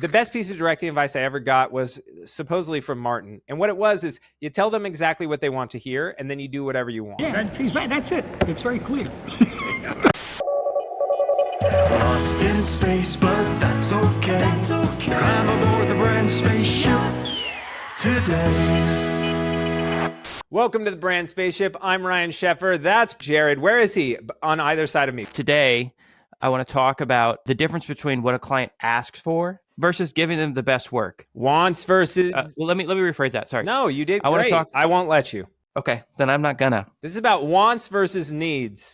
The best piece of directing advice I ever got was supposedly from Martin. And what it was is you tell them exactly what they want to hear, and then you do whatever you want. Yeah, that's it. It's very clear. Lost in space, but that's okay. Climb aboard the Brand Spaceship today. Welcome to the Brand Spaceship. I'm Ryan Sheffer. That's Jared. Where is he on either side of me? Today, I want to talk about the difference between what a client asks for versus giving them the best work. Wants versus... well, let me rephrase that. Sorry. No, you did I want to great. talk. I won't let you. Okay, then I'm not gonna. This is about wants versus needs.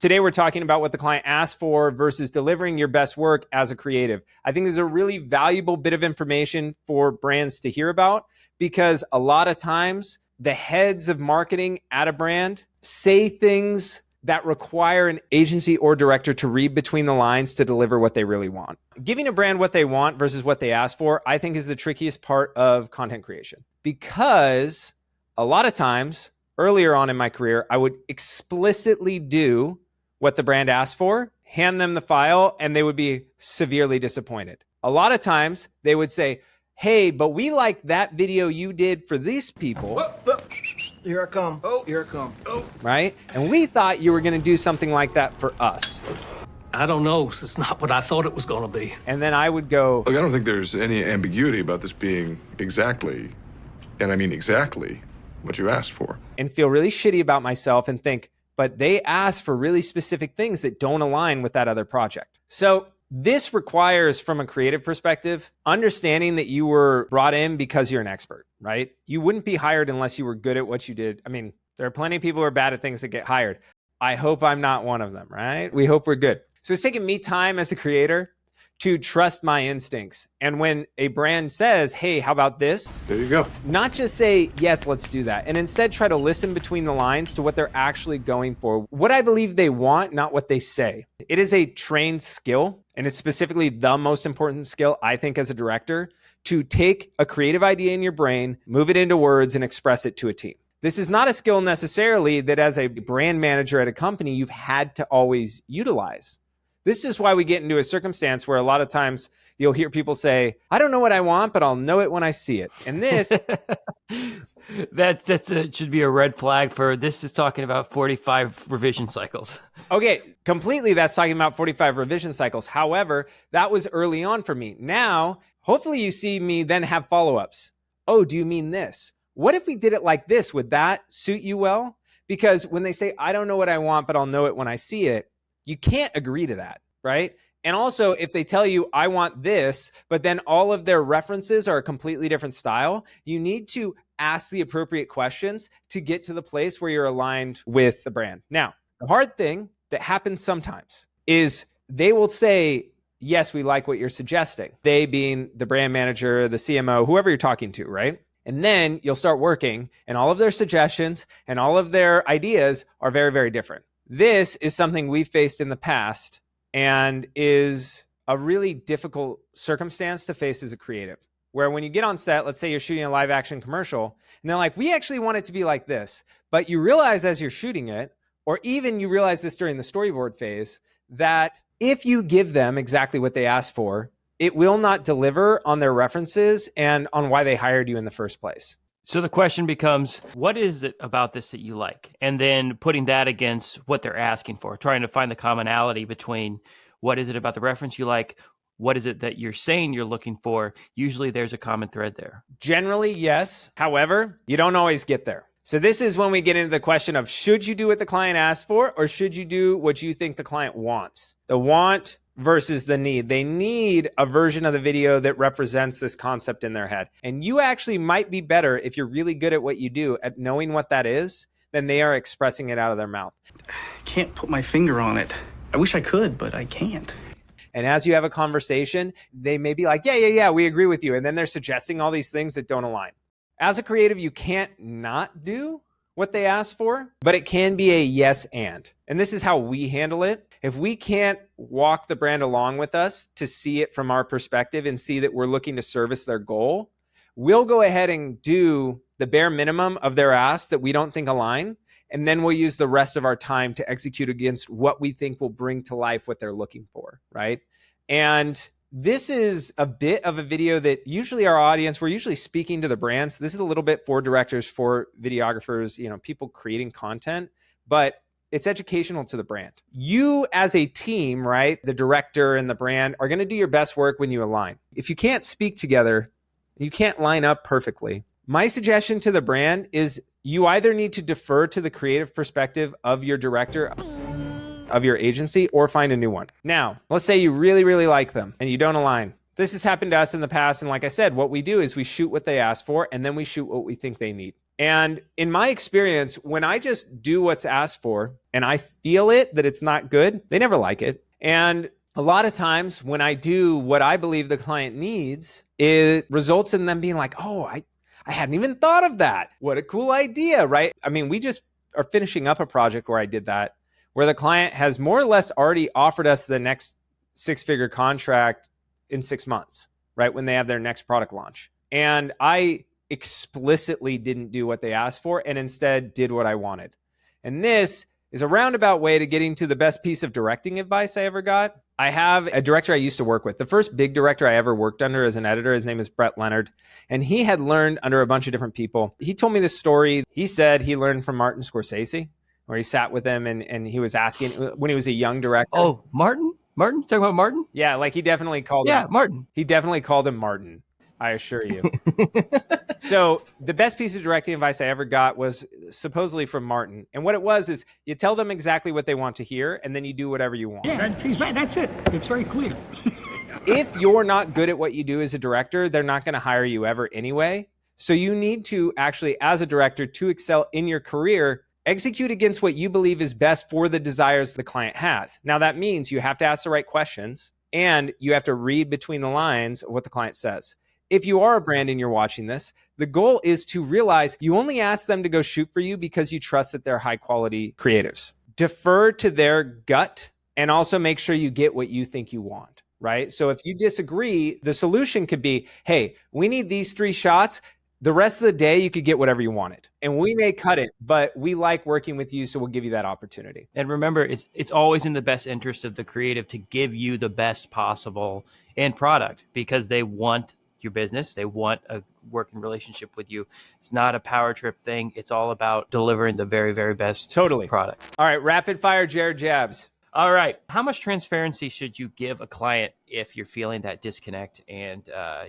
Today, we're talking about what the client asked for versus delivering your best work as a creative. I think this is a really valuable bit of information for brands to hear about because a lot of times the heads of marketing at a brand say things that require an agency or director to read between the lines to deliver what they really want. Giving a brand what they want versus what they ask for, I think is the trickiest part of content creation because a lot of times earlier on in my career, I would explicitly do what the brand asked for, hand them the file, and they would be severely disappointed. A lot of times they would say, hey, but we like that video you did for these people. Here I come. Here I come. Right? And we thought you were going to do something like that for us. I don't know. It's not what I thought it was going to be. And then I would go, Look, I don't think there's any ambiguity about this being exactly, and I mean exactly, what you asked for. and feel really shitty about myself and think, but they asked for really specific things that don't align with that other project. So this requires, from a creative perspective, understanding that you were brought in because you're an expert, right? You wouldn't be hired unless you were good at what you did. I mean, there are plenty of people who are bad at things that get hired. I hope I'm not one of them, right? We hope we're good. So it's taken me time as a creator to trust my instincts. And when a brand says, hey, how about this? There you go. Not just say, yes, let's do that. And instead try to listen between the lines to what they're actually going for. What I believe they want, not what they say. It is a trained skill. And it's specifically the most important skill, I think, as a director, to take a creative idea in your brain, move it into words, and express it to a team. This is not a skill necessarily that as a brand manager at a company, you've had to always utilize. This is why we get into a circumstance where a lot of times you'll hear people say, I don't know what I want, but I'll know it when I see it. And this... Should be a red flag for this is talking about 45 revision cycles. Okay, completely that's talking about 45 revision cycles. However, that was early on for me. Now, hopefully you see me then have follow-ups. Oh, do you mean this? What if we did it like this? Would that suit you well? Because when they say, I don't know what I want, but I'll know it when I see it, you can't agree to that, right? And also, if they tell you, I want this, but then all of their references are a completely different style, you need to ask the appropriate questions to get to the place where you're aligned with the brand. Now, the hard thing that happens sometimes is they will say, yes, we like what you're suggesting. They being the brand manager, the CMO, whoever you're talking to, right? And then you'll start working and all of their suggestions and all of their ideas are very, very different. This is something we've faced in the past and is a really difficult circumstance to face as a creative. Where when you get on set, let's say you're shooting a live action commercial, and they're like, we actually want it to be like this. But you realize as you're shooting it, or even you realize this during the storyboard phase, that if you give them exactly what they asked for, it will not deliver on their references and on why they hired you in the first place. So the question becomes, what is it about this that you like? And then putting that against what they're asking for, trying to find the commonality between what is it about the reference you like, what is it that you're saying you're looking for? Usually there's a common thread there. Generally, yes. However, you don't always get there. So this is when we get into the question of, should you do what the client asked for, or should you do what you think the client wants? The want versus the need. They need a version of the video that represents this concept in their head. And you actually might be better if you're really good at what you do at knowing what that is than they are expressing it out of their mouth. I can't put my finger on it. I wish I could, but I can't. And as you have a conversation, they may be like, yeah, we agree with you. And then they're suggesting all these things that don't align. As a creative, you can't not do what they ask for, but it can be a yes and. And this is how we handle it. If we can't walk the brand along with us to see it from our perspective and see that we're looking to service their goal, we'll go ahead and do the bare minimum of their asks that we don't think align. And then we'll use the rest of our time to execute against what we think will bring to life what they're looking for, right? And this is a bit of a video that usually our audience, we're usually speaking to the brands. This is a little bit for directors, for videographers, people creating content, but it's educational to the brand. You as a team, right? The director and the brand are going to do your best work when you align. If you can't speak together, you can't line up perfectly. My suggestion to the brand is you either need to defer to the creative perspective of your director of your agency or find a new one. Now, let's say you really, really like them and you don't align. This has happened to us in the past. And like I said, what we do is we shoot what they ask for and then we shoot what we think they need. And in my experience, when I just do what's asked for and I feel it that it's not good, they never like it. And a lot of times when I do what I believe the client needs, it results in them being like, oh, I hadn't even thought of that. What a cool idea, right? I mean, we just are finishing up a project where I did that, where the client has more or less already offered us the next 6-figure contract in 6 months, right? When they have their next product launch. And I explicitly didn't do what they asked for and instead did what I wanted. And this is a roundabout way to getting to the best piece of directing advice I ever got. I have a director I used to work with. The first big director I ever worked under as an editor, his name is Brett Leonard. And he had learned under a bunch of different people. He told me this story. He said he learned from Martin Scorsese, where he sat with him and he was asking when he was a young director. Oh, Martin? Martin? Talking about Martin? Yeah, like he definitely called him. Yeah, Martin. He definitely called him Martin, I assure you. So the best piece of directing advice I ever got was supposedly from Martin. And what it was is you tell them exactly what they want to hear and then you do whatever you want. Yeah, that's it. It's very clear. If you're not good at what you do as a director, they're not going to hire you ever anyway. So you need to actually, as a director, to excel in your career, execute against what you believe is best for the desires the client has. Now, that means you have to ask the right questions and you have to read between the lines of what the client says. If you are a brand and you're watching this, the goal is to realize you only ask them to go shoot for you because you trust that they're high quality creatives. Defer to their gut and also make sure you get what you think you want, right? So if you disagree, the solution could be, hey, we need these 3 shots. The rest of the day, you could get whatever you wanted. And we may cut it, but we like working with you, so we'll give you that opportunity. And remember, it's always in the best interest of the creative to give you the best possible end product because they want your business. They want a working relationship with you. It's not a power trip thing. It's all about delivering the very, very best product. All right, rapid fire Jared jabs. All right. How much transparency should you give a client if you're feeling that disconnect and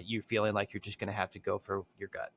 you're feeling like you're just going to have to go for your gut?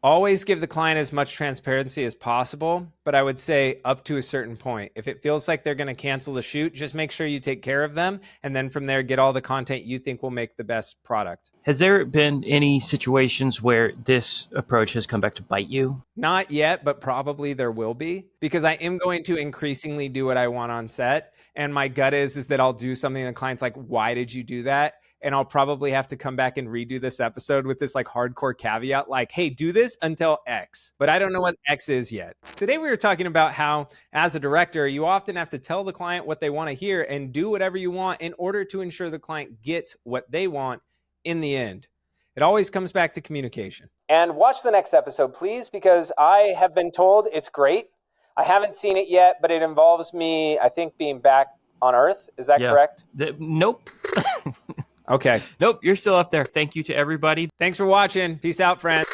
Always give the client as much transparency as possible, but I would say up to a certain point. If it feels like they're going to cancel the shoot, just make sure you take care of them. And then from there, get all the content you think will make the best product. Has there been any situations where this approach has come back to bite you? Not yet, but probably there will be, because I am going to increasingly do what I want on set. And my gut is that I'll do something and the client's like, why did you do that? And I'll probably have to come back and redo this episode with this like hardcore caveat, like, hey, do this until X. But I don't know what X is yet. Today, we were talking about how as a director, you often have to tell the client what they want to hear and do whatever you want in order to ensure the client gets what they want in the end. It always comes back to communication. And watch the next episode, please, because I have been told it's great. I haven't seen it yet, but it involves me, I think, being back on Earth. Is that correct? Nope. Okay. Nope, you're still up there. Thank you to everybody. Thanks for watching. Peace out, friends.